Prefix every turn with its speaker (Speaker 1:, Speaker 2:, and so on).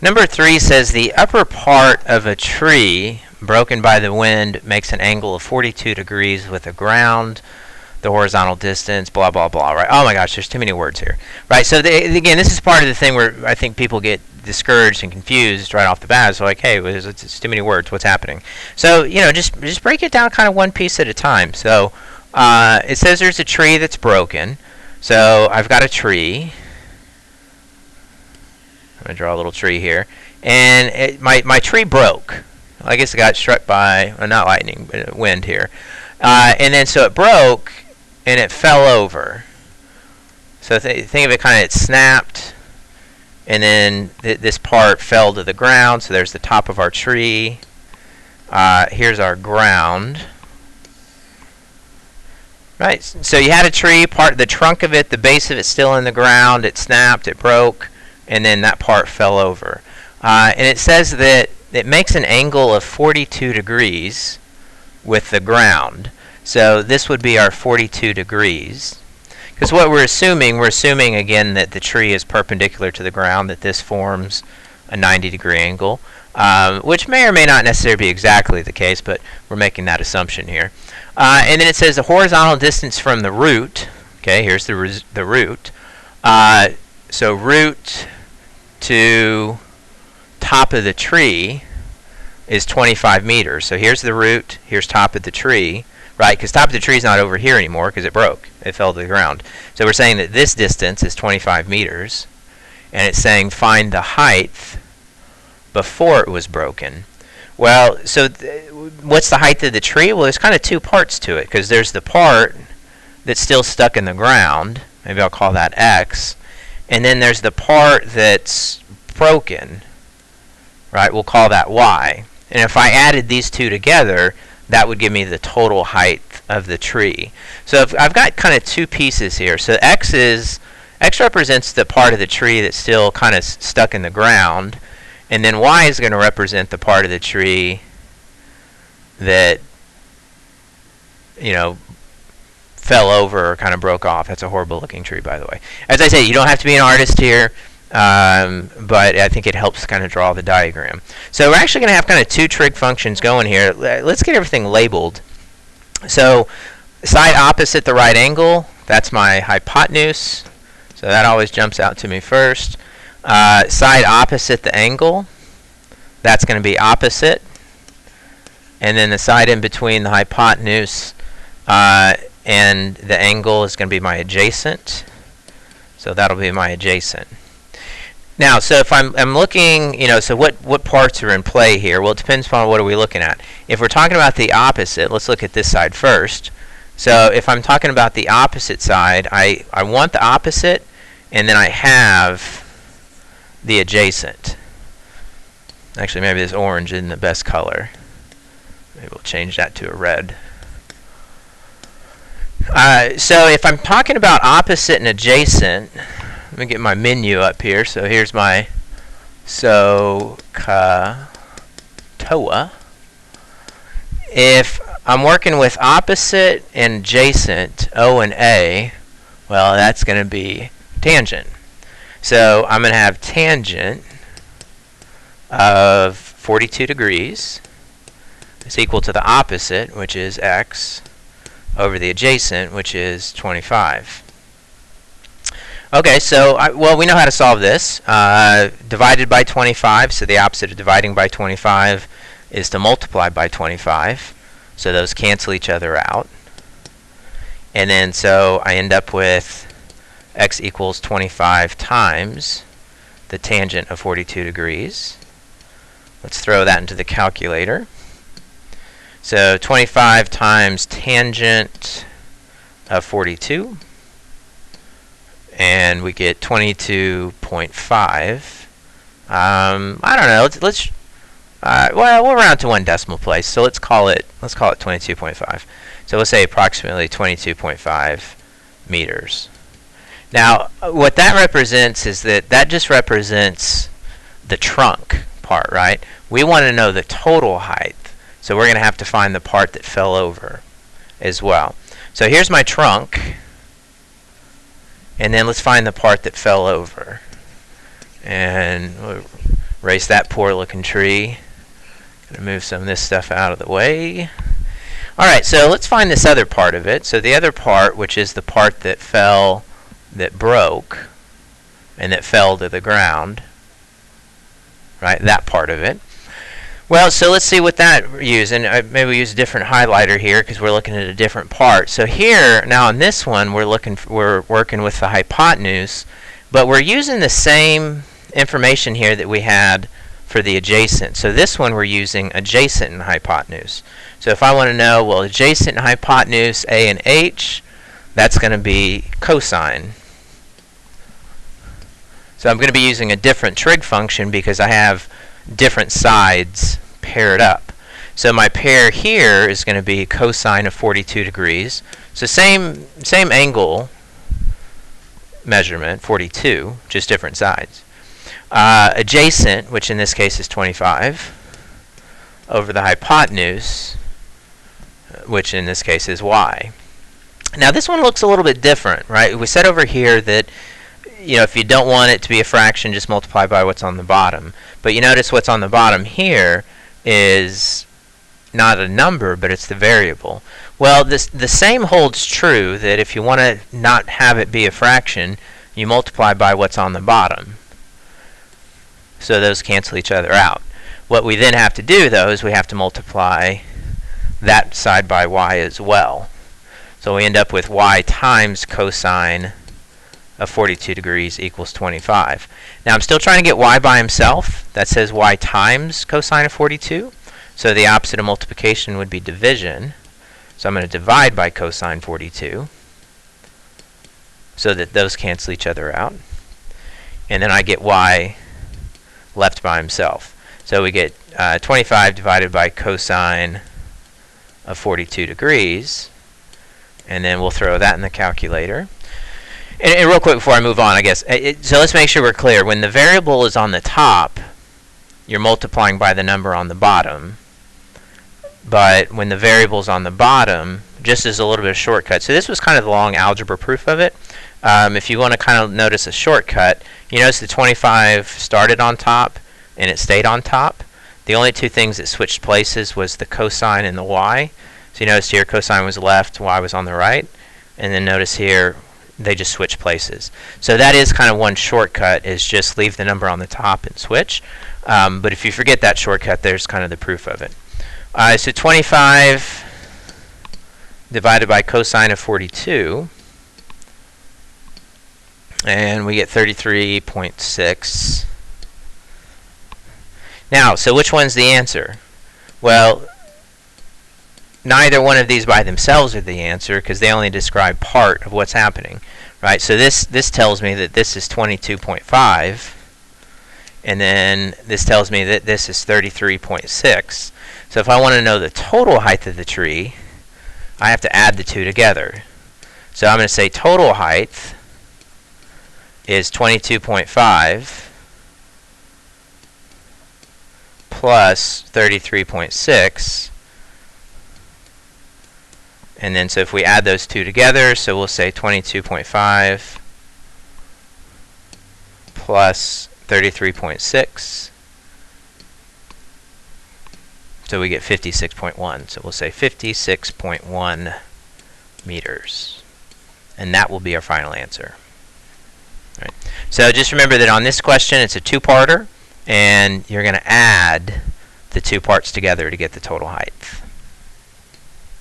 Speaker 1: Number 3 says the upper part of a tree broken by the wind makes an angle of 42 degrees with the ground, the horizontal distance, blah, blah, blah, right? Oh my gosh, there's too many words here. Right, so again, this is part of the thing where I think people get discouraged and confused right off the bat. It's like, hey, it's too many words, what's happening? So, just break it down kind of one piece at a time. So, it says there's a tree that's broken. So, I've got a tree. I'm going to draw a little tree here. And my tree broke. I guess it got struck by, not lightning, but wind here. And then so it broke, and it fell over. So think of it kind of, it snapped, and then this part fell to the ground. So there's the top of our tree. Here's our ground. Right, so you had a tree, the trunk of it, the base of it still in the ground. It snapped, it broke, and then that part fell over. And it says that it makes an angle of 42 degrees with the ground. So this would be our 42 degrees. Because what we're assuming again that the tree is perpendicular to the ground, that this forms a 90-degree angle, which may or may not necessarily be exactly the case, but we're making that assumption here. And then it says the horizontal distance from the root. Okay, here's the root. So root to top of the tree is 25 meters. So here's the root, here's top of the tree, right? Because top of the tree is not over here anymore because it broke. It fell to the ground. So we're saying that this distance is 25 meters. And it's saying find the height before it was broken. Well, so what's the height of the tree? Well, there's kind of two parts to it, because there's the part that's still stuck in the ground. Maybe I'll call that X. And then there's the part that's broken. Right? We'll call that Y. And if I added these two together, that would give me the total height of the tree. So if I've got kind of two pieces here. So X represents the part of the tree that's still kind of stuck in the ground. And then Y is going to represent the part of the tree that, fell over or kind of broke off. That's a horrible looking tree, by the way. As I say, you don't have to be an artist here, but I think it helps kind of draw the diagram. So we're actually going to have kind of two trig functions going here. Let's get everything labeled. So side opposite the right angle, that's my hypotenuse. So that always jumps out to me first. Side opposite the angle, that's going to be opposite. And then the side in between the hypotenuse and the angle is going to be my adjacent. So that'll be my adjacent. Now, so if I'm looking, so what parts are in play here? Well, it depends upon what are we looking at. If we're talking about the opposite, let's look at this side first. So if I'm talking about the opposite side, I want the opposite, and then I have the adjacent. Actually, maybe this orange isn't the best color. Maybe we'll change that to a red. So if I'm talking about opposite and adjacent, let me get my menu up here. So here's my SOHCAHTOA. If I'm working with opposite and adjacent, O and A, well, that's going to be tangent. So I'm going to have tangent of 42 degrees is equal to the opposite, which is X, over the adjacent, which is 25. Okay, so we know how to solve this. Divided by 25, so the opposite of dividing by 25 is to multiply by 25. So those cancel each other out. And then so I end up with X equals 25 times the tangent of 42 degrees. Let's throw that into the calculator. So 25 times tangent of 42, and we get 22.5. I don't know. Let's well, we'll round to one decimal place. So let's call it 22.5. So let's say approximately 22.5 meters. Now, what that represents is that just represents the trunk part, right? We want to know the total height. So we're going to have to find the part that fell over as well. So here's my trunk. And then let's find the part that fell over. And Erase that poor looking tree. Gonna move some of this stuff out of the way. Alright, so let's find this other part of it. So the other part, which is the part that fell, that broke, and that fell to the ground, right, that part of it. Well, so let's see what that use, and maybe we use a different highlighter here because we're looking at a different part. So here, now on this one, we're working with the hypotenuse, but we're using the same information here that we had for the adjacent. So this one we're using adjacent and hypotenuse. So if I want to know, well, adjacent and hypotenuse, A and H, that's going to be cosine. So I'm going to be using a different trig function because I have different sides paired up. So my pair here is going to be cosine of 42 degrees. So same angle measurement, 42, just different sides. Adjacent, which in this case is 25, over the hypotenuse, which in this case is y. Now this one looks a little bit different, right? We said over here that, you know, if you don't want it to be a fraction, just multiply by what's on the bottom. But you notice what's on the bottom here is not a number, but it's the variable. Well, the same holds true, that if you want to not have it be a fraction, you multiply by what's on the bottom. So those cancel each other out. What we then have to do, though, is we have to multiply that side by y as well. So we end up with y times cosine of 42 degrees equals 25. Now I'm still trying to get y by himself. That says y times cosine of 42. So the opposite of multiplication would be division. So I'm going to divide by cosine 42 so that those cancel each other out. And then I get y left by himself. So we get 25 divided by cosine of 42 degrees. And then we'll throw that in the calculator. And real quick before I move on, I guess, so let's make sure we're clear. When the variable is on the top, you're multiplying by the number on the bottom. But when the variable's on the bottom, just as a little bit of shortcut. So this was kind of the long algebra proof of it. If you want to kind of notice a shortcut, you notice the 25 started on top and it stayed on top. The only two things that switched places was the cosine and the y. So you notice here cosine was left, y was on the right. And then notice here they just switch places. So that is kind of one shortcut, is just leave the number on the top and switch. But if you forget that shortcut, there's kind of the proof of it. So 25 divided by cosine of 42, and we get 33.6. Now, so which one's the answer? Well, neither one of these by themselves are the answer because they only describe part of what's happening, right? So this tells me that this is 22.5, and then this tells me that this is 33.6. So if I want to know the total height of the tree, I have to add the two together. So I'm going to say total height is 22.5 plus 33.6. And then so if we add those two together, so we'll say 22.5 plus 33.6. So we get 56.1. So we'll say 56.1 meters. And that will be our final answer. Right. So just remember that on this question, it's a two-parter, and you're going to add the two parts together to get the total height.